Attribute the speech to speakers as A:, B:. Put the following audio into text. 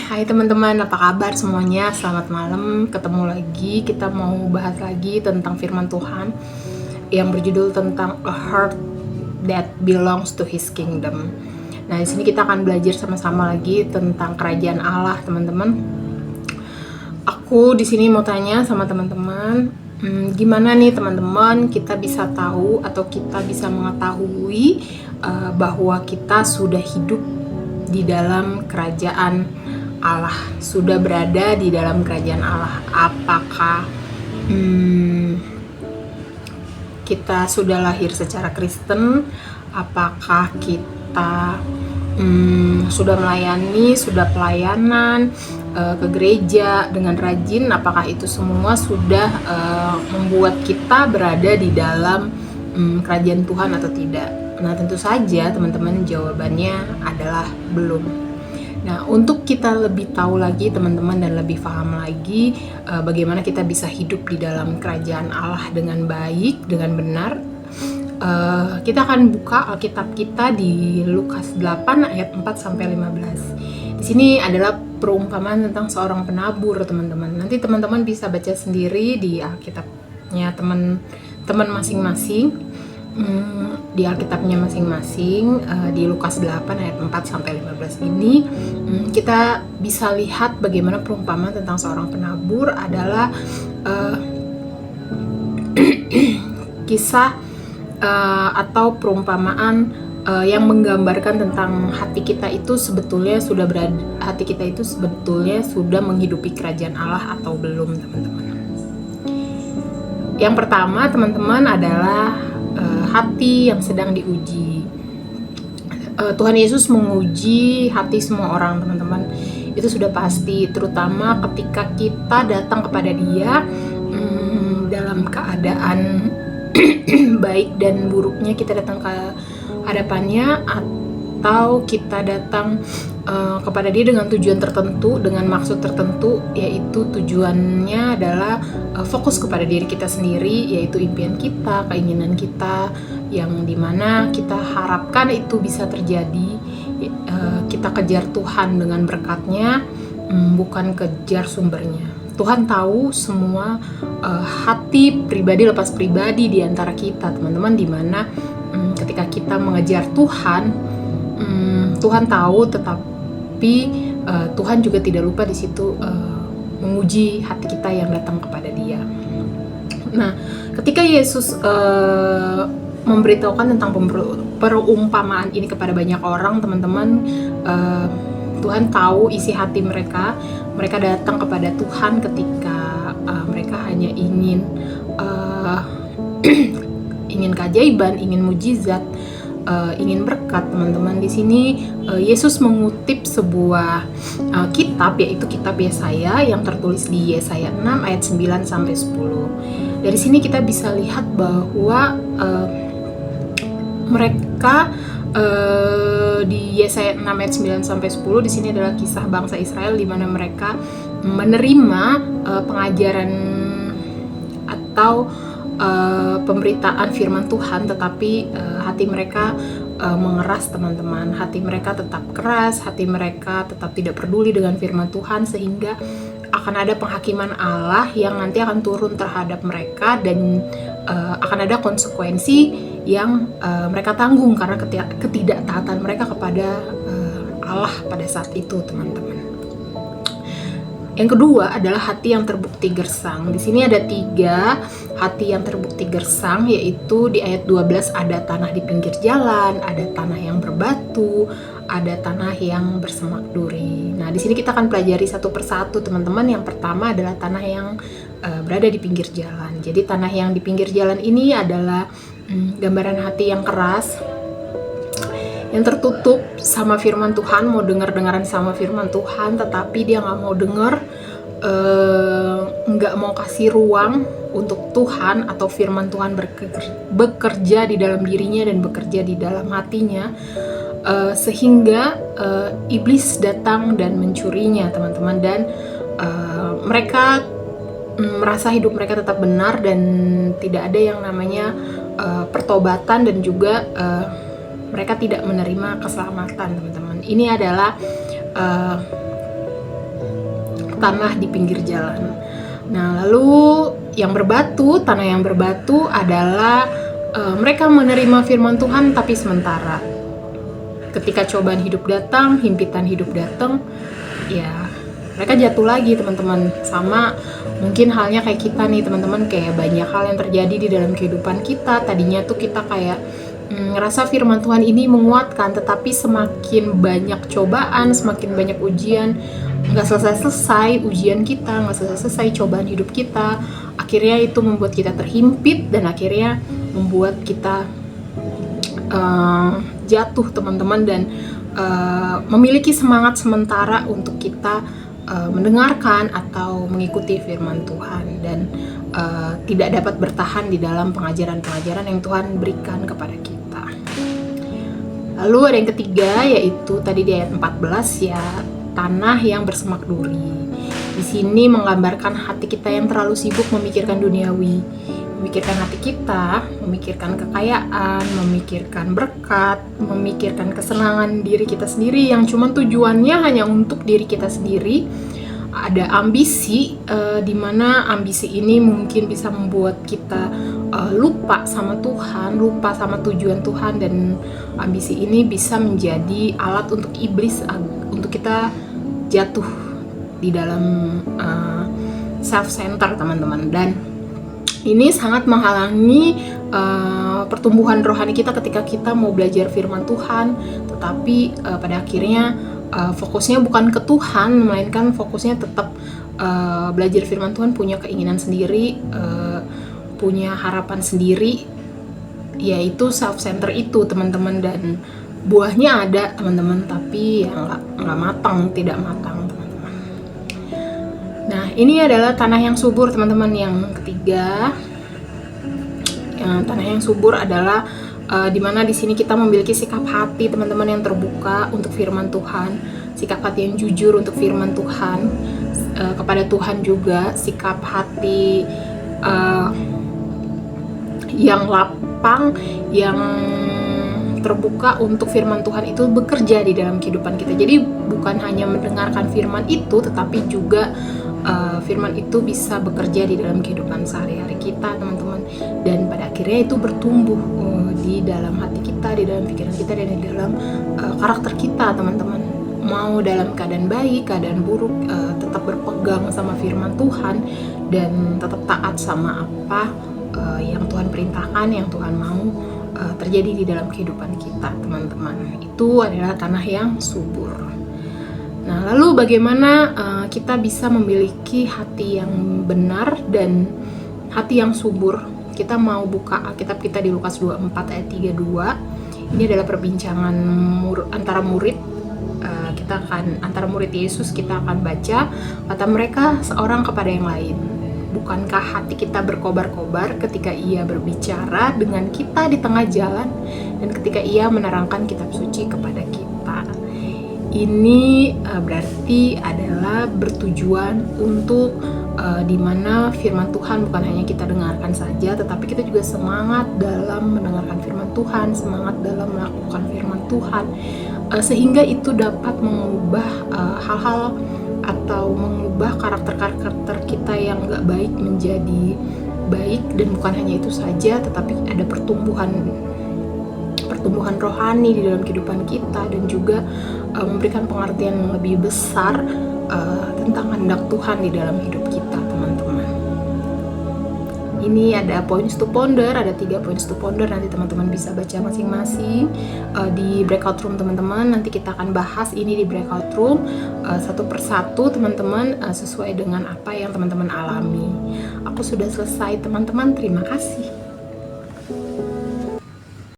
A: Hai teman-teman, apa kabar semuanya? Selamat malam, ketemu lagi. Kita mau bahas lagi tentang firman Tuhan yang berjudul tentang A Heart That Belongs to His Kingdom. Nah, di sini kita akan belajar sama-sama lagi tentang kerajaan Allah, teman-teman. Aku di sini mau tanya sama teman-teman, gimana nih teman-teman kita bisa tahu atau kita bisa mengetahui bahwa kita sudah hidup di dalam kerajaan Allah, sudah berada di dalam kerajaan Allah. Apakah kita sudah lahir secara Kristen? Apakah kita sudah melayani, sudah pelayanan ke gereja dengan rajin? Apakah itu semua sudah membuat kita berada di dalam kerajaan Tuhan atau tidak? Nah, tentu saja teman-teman, jawabannya adalah belum. Nah, untuk kita lebih tahu lagi teman-teman dan lebih paham lagi bagaimana kita bisa hidup di dalam kerajaan Allah dengan baik, dengan benar, kita akan buka Alkitab kita di Lukas 8 ayat 4-15. Di sini adalah perumpamaan tentang seorang penabur, teman-teman. Nanti teman-teman bisa baca sendiri di Alkitabnya teman-teman masing-masing. Di Alkitabnya masing-masing, di Lukas 8 ayat 4-15 ini kita bisa lihat bagaimana perumpamaan tentang seorang penabur adalah kisah atau perumpamaan yang menggambarkan tentang hati kita itu sebetulnya sudah menghidupi kerajaan Allah atau belum, teman-teman. Yang pertama, teman-teman, adalah hati yang sedang diuji. Tuhan Yesus menguji hati semua orang, teman-teman. Itu sudah pasti, terutama ketika kita datang kepada Dia dalam keadaan baik dan buruknya, kita datang ke hadapannya, atau kita datang kepada Dia dengan tujuan tertentu, dengan maksud tertentu, yaitu tujuannya adalah fokus kepada diri kita sendiri, yaitu impian kita, keinginan kita, yang dimana kita harapkan itu bisa terjadi. Kita kejar Tuhan dengan berkat-Nya, bukan kejar sumbernya. Tuhan tahu semua hati pribadi lepas pribadi di antara kita, teman-teman, dimana ketika kita mengejar Tuhan, Tuhan tahu, tetapi Tuhan juga tidak lupa di situ menguji hati kita yang datang kepada Dia. Nah, ketika Yesus memberitahukan tentang perumpamaan ini kepada banyak orang, teman-teman, Tuhan tahu isi hati mereka. Mereka datang kepada Tuhan ketika mereka hanya ingin keajaiban, ingin mujizat, ingin berkat, teman-teman. Di sini Yesus mengutip sebuah kitab, yaitu kitab Yesaya, yang tertulis di Yesaya 6 ayat 9-10. Dari sini kita bisa lihat bahwa mereka di Yesaya 6 ayat 9-10, di sini adalah kisah bangsa Israel di mana mereka menerima pengajaran atau pemberitaan firman Tuhan, tetapi hati mereka mengeras, teman-teman. Hati mereka tetap keras, hati mereka tetap tidak peduli dengan firman Tuhan, sehingga akan ada penghakiman Allah yang nanti akan turun terhadap mereka, dan akan ada konsekuensi yang mereka tanggung karena ketidaktaatan mereka kepada Allah pada saat itu, teman-teman. Yang kedua adalah hati yang terbukti gersang. Di sini ada 3 hati yang terbukti gersang, yaitu di ayat 12 ada tanah di pinggir jalan, ada tanah yang berbatu, ada tanah yang bersemak duri. Nah, di sini kita akan pelajari satu persatu, teman-teman. Yang pertama adalah tanah yang berada di pinggir jalan. Jadi tanah yang di pinggir jalan ini adalah gambaran hati yang keras, yang tertutup sama firman Tuhan, mau dengar-dengaran sama firman Tuhan, tetapi dia nggak mau dengar, nggak mau kasih ruang untuk Tuhan atau firman Tuhan bekerja di dalam dirinya dan bekerja di dalam hatinya, sehingga iblis datang dan mencurinya, teman-teman. Dan mereka merasa hidup mereka tetap benar dan tidak ada yang namanya pertobatan, dan juga mereka tidak menerima keselamatan, teman-teman. Ini adalah tanah di pinggir jalan. Nah, lalu tanah yang berbatu adalah mereka menerima firman Tuhan tapi sementara. Ketika cobaan hidup datang, himpitan hidup datang, ya mereka jatuh lagi teman-teman. Sama mungkin halnya kayak kita nih teman-teman, kayak banyak hal yang terjadi di dalam kehidupan kita. Tadinya tuh kita kayak ngerasa firman Tuhan ini menguatkan, tetapi semakin banyak cobaan, semakin banyak ujian, nggak selesai-selesai ujian kita, nggak selesai-selesai cobaan hidup kita, akhirnya itu membuat kita terhimpit dan akhirnya membuat kita jatuh teman-teman, dan memiliki semangat sementara untuk kita mendengarkan atau mengikuti firman Tuhan, dan tidak dapat bertahan di dalam pengajaran-pengajaran yang Tuhan berikan kepada kita. Lalu ada yang ketiga, yaitu tadi di ayat 14 ya, tanah yang bersemak duri. Di sini menggambarkan hati kita yang terlalu sibuk memikirkan duniawi, memikirkan hati kita, memikirkan kekayaan, memikirkan berkat, memikirkan kesenangan diri kita sendiri yang cuma tujuannya hanya untuk diri kita sendiri. Ada ambisi, di mana ambisi ini mungkin bisa membuat kita lupa sama Tuhan, lupa sama tujuan Tuhan, dan ambisi ini bisa menjadi alat untuk iblis untuk kita jatuh di dalam self-center teman-teman, dan ini sangat menghalangi pertumbuhan rohani kita ketika kita mau belajar firman Tuhan, tetapi pada akhirnya fokusnya bukan ke Tuhan, melainkan fokusnya tetap belajar firman Tuhan, punya keinginan sendiri, punya harapan sendiri, yaitu self-center itu teman-teman, dan buahnya ada teman-teman, tapi ya nggak matang, tidak matang teman-teman. Nah, ini adalah tanah yang subur teman-teman. Yang ketiga, tanah yang subur adalah dimana di sini kita memiliki sikap hati teman-teman yang terbuka untuk firman Tuhan, sikap hati yang jujur untuk firman Tuhan kepada Tuhan juga, sikap hati yang lapang, yang terbuka untuk firman Tuhan itu bekerja di dalam kehidupan kita. Jadi bukan hanya mendengarkan firman itu, tetapi juga firman itu bisa bekerja di dalam kehidupan sehari-hari kita teman-teman, dan pada akhirnya itu bertumbuh di dalam hati kita, di dalam pikiran kita, dan di dalam karakter kita teman-teman. Mau dalam keadaan baik, keadaan buruk, tetap berpegang sama firman Tuhan dan tetap taat sama apa yang Tuhan perintahkan, yang Tuhan mau terjadi di dalam kehidupan kita teman-teman. Itu adalah tanah yang subur. Nah, lalu bagaimana kita bisa memiliki hati yang benar dan hati yang subur? Kita mau buka Alkitab kita di Lukas 24 ayat 32. Ini adalah perbincangan antara murid. Antara murid Yesus, kita akan baca, kata mereka seorang kepada yang lain, bukankah hati kita berkobar-kobar ketika ia berbicara dengan kita di tengah jalan dan ketika ia menerangkan kitab suci kepada kita? Ini berarti adalah bertujuan untuk dimana firman Tuhan bukan hanya kita dengarkan saja, tetapi kita juga semangat dalam mendengarkan firman Tuhan, semangat dalam melakukan firman Tuhan, sehingga itu dapat mengubah hal-hal atau mengubah karakter-karakter kita yang gak baik menjadi baik. Dan bukan hanya itu saja, tetapi ada pertumbuhan rohani di dalam kehidupan kita, dan juga memberikan pengertian yang lebih besar tentang kehendak Tuhan di dalam hidup kita teman-teman. Ini ada points to ponder, ada 3 points to ponder, nanti teman-teman bisa baca masing-masing di breakout room teman-teman. Nanti kita akan bahas ini di breakout room satu persatu teman-teman, sesuai dengan apa yang teman-teman alami. Aku sudah selesai teman-teman, terima kasih.